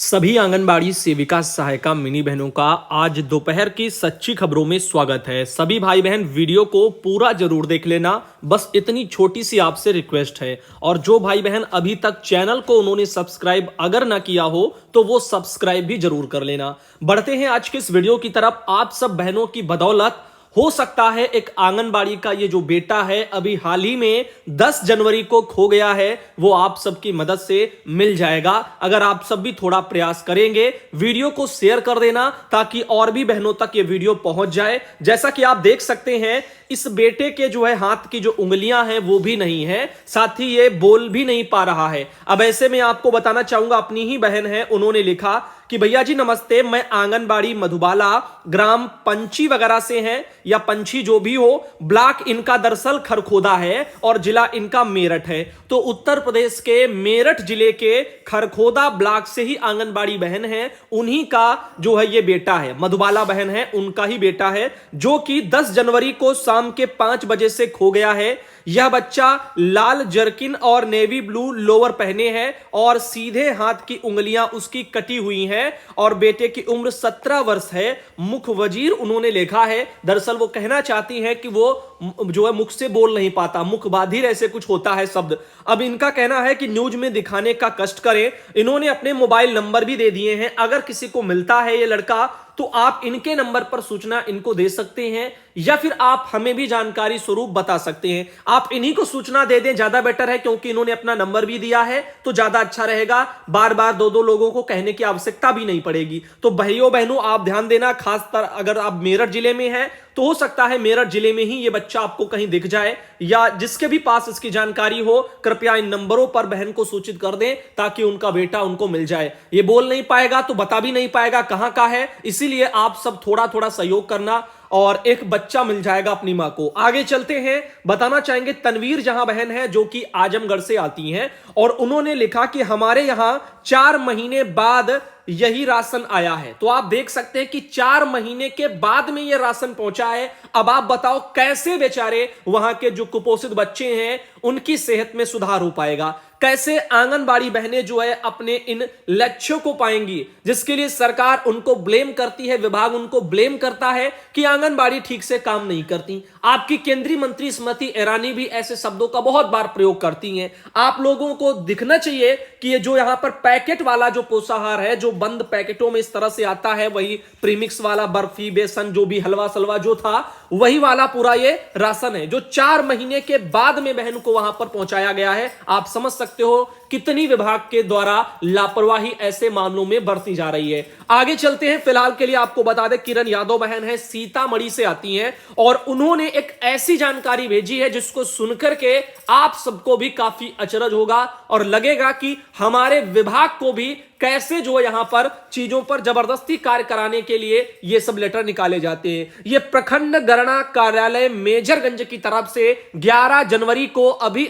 सभी आंगनबाड़ी सेविका सहायिका मिनी बहनों का आज दोपहर की सच्ची खबरों में स्वागत है। सभी भाई बहन वीडियो को पूरा जरूर देख लेना, बस इतनी छोटी सी आपसे रिक्वेस्ट है। और जो भाई बहन अभी तक चैनल को उन्होंने सब्सक्राइब अगर ना किया हो तो वो सब्सक्राइब भी जरूर कर लेना। बढ़ते हैं आज के इस वीडियो की तरफ। आप सब बहनों की बदौलत हो सकता है एक आंगनबाड़ी का ये जो बेटा है अभी हाल ही में 10 जनवरी को खो गया है, वो आप सबकी मदद से मिल जाएगा। अगर आप सब भी थोड़ा प्रयास करेंगे, वीडियो को शेयर कर देना ताकि और भी बहनों तक ये वीडियो पहुंच जाए। जैसा कि आप देख सकते हैं, इस बेटे के जो है हाथ की जो उंगलियां हैं वो भी नहीं है, साथ ही ये बोल भी नहीं पा रहा है। अब ऐसे में आपको बताना चाहूंगा, अपनी ही बहन है, उन्होंने लिखा कि भैया जी नमस्ते, मैं आंगनबाड़ी मधुबाला ग्राम पंची वगैरह से हैं या पंछी जो भी हो, ब्लॉक इनका दरअसल खरखोदा है और जिला इनका मेरठ है। तो उत्तर प्रदेश के मेरठ जिले के खरखोदा ब्लॉक से ही आंगनबाड़ी बहन है, उन्हीं का जो है ये बेटा है, मधुबाला बहन है, उनका ही बेटा है, जो कि 10 जनवरी को शाम के 5 बजे से खो गया है। यह बच्चा लाल जर्किन और नेवी ब्लू लोअर पहने हैं और सीधे हाथ की उंगलियां उसकी कटी हुई हैं और बेटे की उम्र 17 वर्ष है। मुख वजीर उन्होंने लिखा है। दरअसल वो कहना चाहती हैं कि वो जो है मुख से बोल नहीं पाता, मुख बाधिर ऐसे कुछ होता है शब्द। अब इनका कहना है कि न्यूज में दिखाने का कष्ट करें। इन्होंने अपने मोबाइल नंबर भी दे दिए हैं, अगर किसी को मिलता है ये लड़का तो आप इनके नंबर पर सूचना इनको दे सकते हैं या फिर आप हमें भी जानकारी स्वरूप बता सकते हैं। आप इन्हीं को सूचना दे दें, ज्यादा बेटर है, क्योंकि इन्होंने अपना नंबर भी दिया है तो ज्यादा अच्छा रहेगा। बार बार दो लोगों को कहने की आवश्यकता भी नहीं पड़ेगी। तो भाइयों बहनों आप ध्यान देना, खासकर अगर आप मेरठ जिले में हैं तो हो सकता है मेरठ जिले में ही ये बच्चा आपको कहीं दिख जाए, या जिसके भी पास इसकी जानकारी हो कृपया इन नंबरों पर बहन को सूचित कर दें ताकि उनका बेटा उनको मिल जाए। ये बोल नहीं पाएगा तो बता भी नहीं पाएगा कहां का है, इसीलिए आप सब थोड़ा थोड़ा सहयोग करना और एक बच्चा मिल जाएगा अपनी मां को। आगे चलते हैं, बताना चाहेंगे तनवीर जहां बहन है जो कि आजमगढ़ से आती हैं और उन्होंने लिखा कि हमारे यहां 4 महीने बाद यही राशन आया है। तो आप देख सकते हैं कि 4 महीने के बाद में यह राशन पहुंचा है। अब आप बताओ कैसे बेचारे वहां के जो कुपोषित बच्चे हैं उनकी सेहत में सुधार हो पाएगा, कैसे आंगनबाड़ी बहनें जो है अपने इन लक्ष्यों को पाएंगी जिसके लिए सरकार उनको ब्लेम करती है, विभाग उनको ब्लेम करता है कि आंगनबाड़ी ठीक से काम नहीं करती। आपकी केंद्रीय मंत्री स्मृति ईरानी भी ऐसे शब्दों का बहुत बार प्रयोग करती हैं। आप लोगों को दिखना चाहिए कि ये जो यहां पर पैकेट वाला जो पोषाहार है, जो बंद पैकेटों में इस तरह से आता है, वही प्रीमिक्स वाला बर्फी बेसन जो भी हलवा सलवा जो था वही वाला पूरा ये राशन है, जो 4 महीने के बाद में बहन को वहां पर पहुंचाया गया है। आप समझ सकते हो कितनी विभाग के द्वारा लापरवाही ऐसे मामलों में बरती जा रही है। आगे चलते हैं, फिलहाल के लिए आपको बता दें किरण यादव बहन है, सीतामढ़ी से आती हैं और उन्होंने एक ऐसी जानकारी भेजी है जिसको सुनकर के आप सबको भी काफी अचरज होगा और लगेगा कि हमारे विभाग को भी कैसे जो यहां पर चीजों पर जबरदस्ती कार्य कराने के लिए ये सब लेटर निकाले जाते हैं। ये प्रखंड गणना कार्यालय मेजरगंज की तरफ से 11 जनवरी को अभी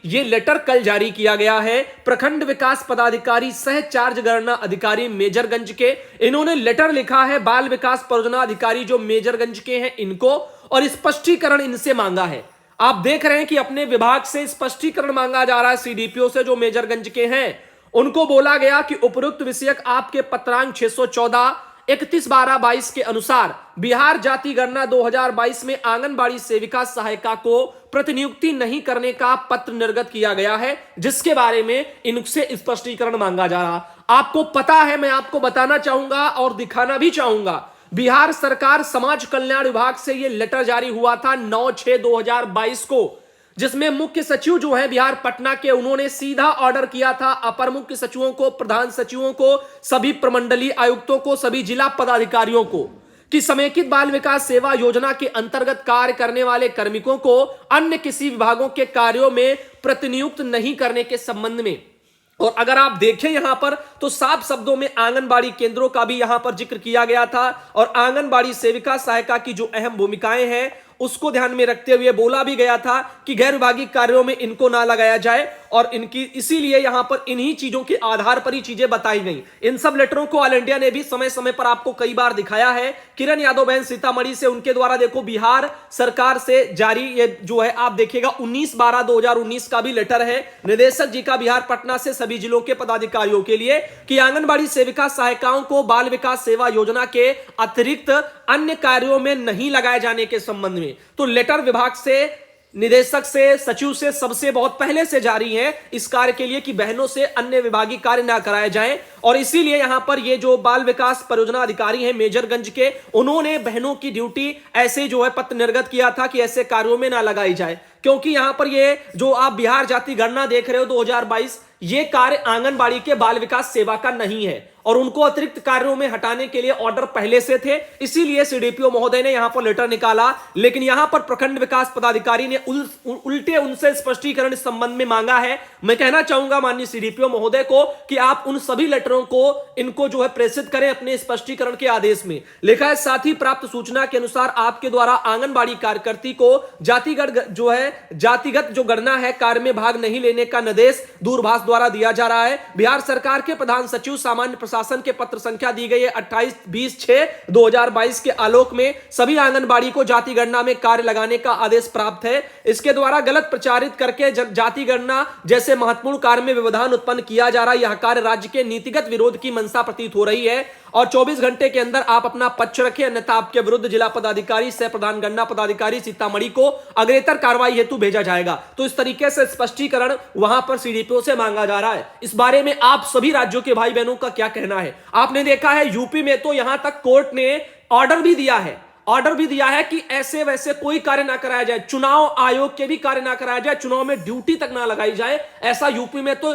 ये लेटर कल जारी किया गया है। प्रखंड विकास पदाधिकारी सह चार्ज गणना अधिकारी मेजरगंज के, इन्होंने लेटर लिखा है बाल विकास परियोजना अधिकारी जो मेजरगंज के हैं इनको, और स्पष्टीकरण इनसे मांगा है। आप देख रहे हैं कि अपने विभाग से स्पष्टीकरण मांगा जा रहा है सीडीपीओ से जो मेजरगंज के हैं। उनको बोला गया कि उपरोक्त विषयक आपके पत्रांक 614 31/12/22 के अनुसार बिहार जाति गणना 2022 में आंगनबाड़ी सेविका सहायिका को प्रतिनियुक्ति नहीं करने का पत्र निर्गत किया गया है, जिसके बारे में इनसे स्पष्टीकरण मांगा जा रहा। आपको पता है, मैं आपको बताना चाहूंगा और दिखाना भी चाहूंगा, बिहार सरकार समाज कल्याण विभाग से यह लेटर जारी हुआ था 9/6/2022 को, जिसमें मुख्य सचिव जो है बिहार पटना के, उन्होंने सीधा ऑर्डर किया था अपर मुख्य सचिवों को, प्रधान सचिवों को, सभी प्रमंडलीय आयुक्तों को, सभी जिला पदाधिकारियों को कि समेकित बाल विकास सेवा योजना के अंतर्गत कार्य करने वाले कार्मिकों को अन्य किसी विभागों के कार्यों में प्रतिनियुक्त नहीं करने के संबंध में। और अगर आप देखें यहां पर तो साफ शब्दों में आंगनबाड़ी केंद्रों का भी यहां पर जिक्र किया गया था और आंगनबाड़ी सेविका सहायिका की जो अहम भूमिकाएं हैं उसको ध्यान में रखते हुए बोला भी गया था कि गैर विभागीय कार्यों में इनको ना लगाया जाए और इनकी इसीलिए यहां पर इन्हीं चीजों के आधार पर ही चीजें बताई गई। इन सब लेटरों को ऑल इंडिया ने भी समय समय पर आपको कई बार दिखाया है। किरण यादव बहन सीतामढ़ी से, उनके द्वारा देखो बिहार सरकार से जारी ये जो है आप देखिएगा 19/12/2019 का भी लेटर है निदेशक जी का बिहार पटना से सभी जिलों के पदाधिकारियों के लिए कि आंगनबाड़ी सेविका सहायिकाओं को बाल विकास सेवा योजना के अतिरिक्त अन्य कार्यों में नहीं लगाए जाने के संबंध में। तो लेटर विभाग से, निदेशक से, सचिव से, सबसे बहुत पहले से जारी है इस कार्य के लिए कि बहनों से अन्य विभागीय कार्य ना कराए जाएं। और इसीलिए यहां पर ये जो बाल विकास परियोजना अधिकारी हैं मेजरगंज के, उन्होंने बहनों की ड्यूटी ऐसे जो है पत्र निर्गत किया था कि ऐसे कार्यों में ना लगाई जाए, क्योंकि यहां पर ये जो आप बिहार जाति गणना देख रहे हो 2022, ये कार्य आंगनबाड़ी के बाल विकास सेवा का नहीं है और उनको अतिरिक्त कार्यों में हटाने के लिए ऑर्डर पहले से थे। इसीलिए सीडीपीओ महोदय ने यहां पर लेटर निकाला, लेकिन यहां पर प्रखंड विकास पदाधिकारी ने उल्टे उनसे स्पष्टीकरण इस संबंध में मांगा है। मैं कहना चाहूंगा माननीय सीडीपीओ महोदय को कि आप उन सभी लेटरों को इनको जो है प्रेषित करें अपने स्पष्टीकरण के आदेश में। लिखा है, साथ ही प्राप्त सूचना के अनुसार आपके द्वारा आंगनबाड़ी कार्यकर्ती को जातिगत जो गणना है कार्य में भाग नहीं लेने का निर्देश दूरभाष द्वारा दिया जा रहा है। बिहार सरकार के प्रधान सचिव सामान्य प्रशासन के पत्र संख्या दी गई है 28/20/6/2022 के आलोक में सभी आंगनबाड़ी को जाति गणना में कार्य लगाने का आदेश प्राप्त है। इसके द्वारा गलत प्रचारित करके जाति गणना जैसे महत्वपूर्ण कार्य में व्यवधान उत्पन्न किया जा रहा है। यह कार्य राज्य के नीतिगत विरोध की मंशा प्रतीत हो रही है और 24 घंटे के अंदर आप अपना पक्ष रखें, अन्यथा आपके विरुद्ध जिला पदाधिकारी सह प्रधान गणना पदाधिकारी सीतामढ़ी को अग्रेतर कार्रवाई हेतु भेजा जाएगा। तो इस तरीके से स्पष्टीकरण वहां पर सीडीपीओ से मांगा जा रहा है। इस बारे में आप सभी राज्यों के भाई बहनों का क्या कहना है? आपने देखा है यूपी में तो यहां तक कोर्ट ने ऑर्डर भी दिया है कि ऐसे वैसे कोई कार्य ना कराया जाए, चुनाव आयोग के भी कार्य ना कराया जाए, चुनाव में ड्यूटी तक ना लगाई जाए। ऐसा यूपी में तो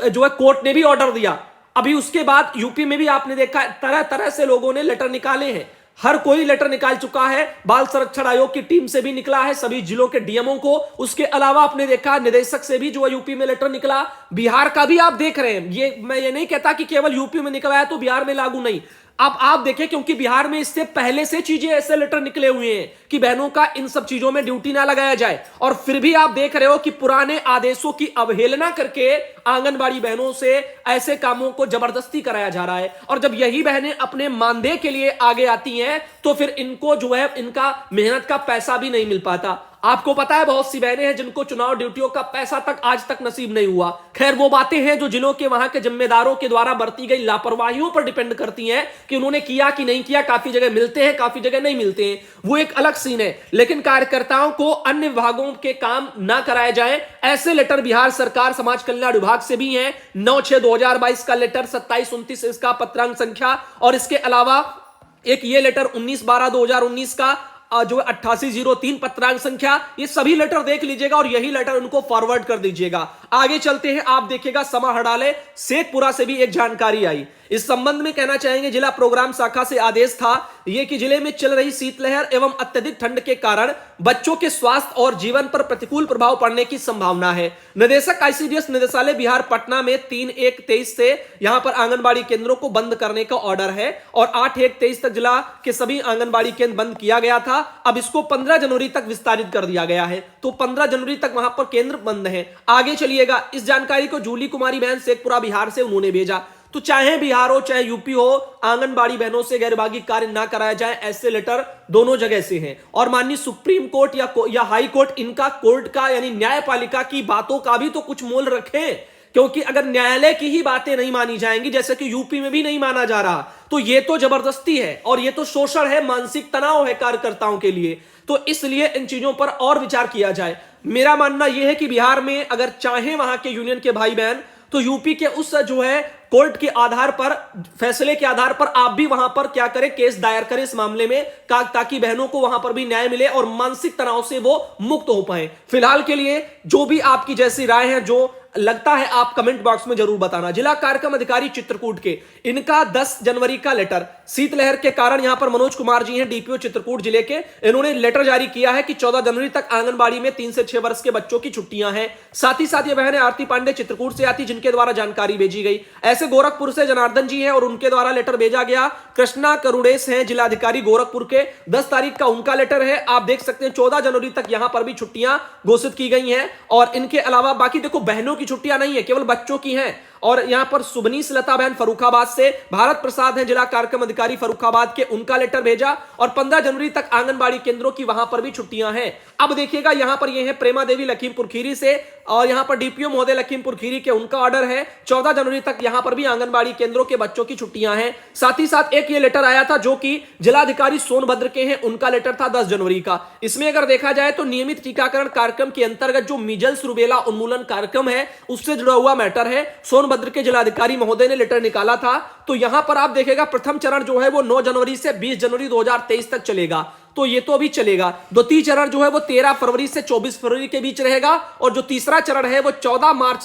जो है कोर्ट ने भी ऑर्डर दिया। अभी उसके बाद यूपी में भी आपने देखा तरह तरह से लोगों ने लेटर निकाले हैं, हर कोई लेटर निकाल चुका है। बाल संरक्षण आयोग की टीम से भी निकला है, सभी जिलों के डीएमओ को। उसके अलावा आपने देखा निदेशक से भी जो है यूपी में लेटर निकला। बिहार का भी आप देख रहे हैं, मैं ये नहीं कहता कि केवल यूपी में निकला है तो बिहार में लागू नहीं। अब आप देखें, क्योंकि बिहार में इससे पहले से चीजें ऐसे लेटर निकले हुए हैं कि बहनों का इन सब चीजों में ड्यूटी ना लगाया जाए, और फिर भी आप देख रहे हो कि पुराने आदेशों की अवहेलना करके आंगनबाड़ी बहनों से ऐसे कामों को जबरदस्ती कराया जा रहा है। और जब यही बहनें अपने मानदेय के लिए आगे आती हैं तो फिर इनको जो है इनका मेहनत का पैसा भी नहीं मिल पाता। आपको पता है बहुत सी बहनें हैं जिनको चुनाव ड्यूटियों का पैसा तक आज तक नसीब नहीं हुआ। खैर, वो बातें हैं जो जिलों के वहां के जिम्मेदारों के द्वारा बरती गई लापरवाहियों पर डिपेंड करती हैं कि उन्होंने किया कि नहीं किया। काफी जगह मिलते हैं, काफी जगह नहीं मिलते हैं, वो एक अलग सीन है। लेकिन कार्यकर्ताओं को अन्य विभागों के काम ना कराए जाए, ऐसे लेटर बिहार सरकार समाज कल्याण विभाग से भी हैं। 9/6/2022 का लेटर, 27/29 इसका पत्रांक संख्या, और इसके अलावा एक ये लेटर 19/12/2019 का जो 8803 पत्रांक संख्या। ये सभी लेटर देख लीजिएगा और यही लेटर उनको फॉरवर्ड कर दीजिएगा। आगे चलते हैं, आप देखिएगा समा हड़ाले शेखपुरा से भी एक जानकारी आई। इस संबंध में कहना चाहेंगे जिला प्रोग्राम शाखा से आदेश था यह कि जिले में चल रही शीतलहर एवं अत्यधिक ठंड के कारण बच्चों के स्वास्थ्य और जीवन पर प्रतिकूल प्रभाव पड़ने की संभावना है। निदेशक आईसीडीएस निदेशालय बिहार पटना में 3/1/23 से यहां पर आंगनबाड़ी केंद्रों को बंद करने का ऑर्डर है और 8/1/23 तक जिला के सभी आंगनबाड़ी केंद्र बंद किया गया था। अब इसको 15 जनवरी तक विस्तारित कर दिया गया है, तो 15 जनवरी तक वहां पर केंद्र बंद है। आगे चलिएगा, इस जानकारी को जूली कुमारी बहन शेखपुरा बिहार से उन्होंने भेजा। तो चाहे बिहार हो चाहे यूपी हो, आंगनबाड़ी बहनों से गैरविभागीय कार्य ना कराया जाए, ऐसे लेटर दोनों जगह से हैं। और माननीय सुप्रीम कोर्ट या हाई कोर्ट, इनका कोर्ट का यानी न्यायपालिका की बातों का भी तो कुछ मोल रखें, क्योंकि अगर न्यायालय की ही बातें नहीं मानी जाएंगी, जैसे कि यूपी में भी नहीं माना जा रहा, तो ये तो जबरदस्ती है और ये तो शोषण है, मानसिक तनाव है कार्यकर्ताओं के लिए। तो इसलिए इन चीजों पर और विचार किया जाए। मेरा मानना यह है कि बिहार में अगर चाहे वहां के यूनियन के भाई बहन, तो यूपी के उस जो है कोर्ट के आधार पर, फैसले के आधार पर आप भी वहां पर क्या करें, केस दायर करें इस मामले में, ताकि बहनों को वहां पर भी न्याय मिले और मानसिक तनाव से वो मुक्त हो पाए। फिलहाल के लिए जो भी आपकी जैसी राय है, जो लगता है आप कमेंट बॉक्स में जरूर बताना। जिला कार्यक्रम अधिकारी चित्रकूट के, इनका 10 जनवरी का लेटर, शीतलहर के कारण यहां पर मनोज कुमार जी हैं डीपीओ चित्रकूट जिले के, इन्होंने लेटर जारी किया है कि 14 जनवरी तक आंगनबाड़ी में 3 से 6 वर्ष के बच्चों की छुट्टियां हैं। साथ ही साथ ये बहन आरती पांडे चित्रकूट से आती, जिनके द्वारा जानकारी भेजी गई। ऐसे गोरखपुर से जनार्दन जी हैं और उनके द्वारा लेटर भेजा गया। कृष्णा करुणेश हैं जिलाधिकारी गोरखपुर के, 10 तारीख का उनका लेटर है। आप देख सकते हैं 14 जनवरी तक यहां पर भी छुट्टियां घोषित की गई हैं। और इनके अलावा बाकी देखो बहनों की छुट्टियां नहीं है, केवल बच्चों की हैं। और यहां पर सुबनीस लता बहन फर्रुखाबाद से, भारत प्रसाद है जिला कार्यक्रम अधिकारी फर्रुखाबाद के, उनका लेटर भेजा। और 15 जनवरी तक आंगनबाड़ी केंद्रों की वहां पर भी छुट्टियां हैं। अब देखिएगा यहां पर ये है प्रेमा देवी लखीमपुर खीरी से, और यहां पर डीपीओ महोदय लखीमपुर खीरी के, उनका ऑर्डर है 14 जनवरी तक यहां पर भी आंगनबाड़ी केंद्रों के बच्चों की छुट्टियां हैं। साथ ही साथ एक ये लेटर आया था जो कि जिलाधिकारी सोनभद्र के हैं, उनका लेटर था 10 जनवरी का। इसमें अगर देखा जाए तो नियमित टीकाकरण कार्यक्रम के अंतर्गत जो मीजल्स रूबेला उन्मूलन कार्यक्रम है उससे जुड़ा हुआ मैटर है। सोनभद्र के जिलाधिकारी महोदय ने लेटर निकाला था। तो यहां पर आप देखेगा प्रथम चरण जो है वो 9 जनवरी से 20 जनवरी 2023 तक चलेगा, तो ये तो अभी चलेगा। द्वितीय चरण जो है वो 13 फरवरी से 24 फरवरी के बीच रहेगा। और जो तीसरा चरण है वो 13 मार्च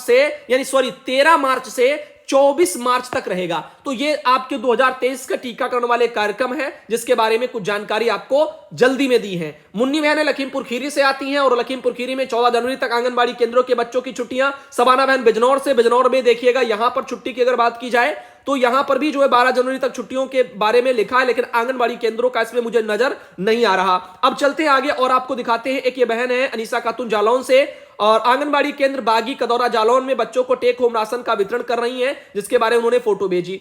से 24 मार्च तक रहेगा। तो ये आपके 2023 का टीकाकरण वाले कार्यक्रम है, जिसके बारे में कुछ जानकारी आपको जल्दी में दी है। मुन्नी बहन लखीमपुर खीरी से आती हैं और लखीमपुर खीरी में 14 जनवरी तक आंगनबाड़ी केंद्रों के बच्चों की छुट्टियां। सबाना बहन बिजनौर से, बिजनौर में देखिएगा यहां पर छुट्टी की अगर बात की जाए तो यहां पर भी जो है 12 जनवरी तक छुट्टियों के बारे में लिखा है, लेकिन आंगनबाड़ी केंद्रों का इसमें मुझे नजर नहीं आ रहा। अब चलते हैं आगे और आपको दिखाते हैं। एक ये बहन है अनीसा खातून जालौन से, और आंगनबाड़ी केंद्र बागी कदौरा जालौन में बच्चों को टेक होम राशन का वितरण कर रही हैं, जिसके बारे में उन्होंने फोटो भेजी।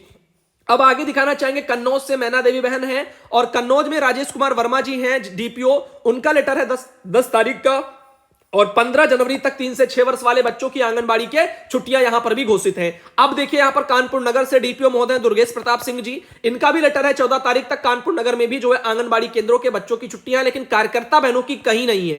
अब आगे दिखाना चाहेंगे कन्नौज से मैना देवी बहन है, और कन्नौज में राजेश कुमार वर्मा जी हैं डीपीओ, उनका लेटर है 10 तारीख का। और 15 जनवरी तक 3 से 6 वर्ष वाले बच्चों की आंगनबाड़ी के छुट्टियां यहां पर भी घोषित हैं। अब देखिए यहां पर कानपुर नगर से डीपीओ महोदय दुर्गेश प्रताप सिंह जी, इनका भी लेटर है 14 तारीख तक। कानपुर नगर में भी जो है आंगनबाड़ी केंद्रों के बच्चों की छुट्टियां, लेकिन कार्यकर्ता बहनों की कहीं नहीं है।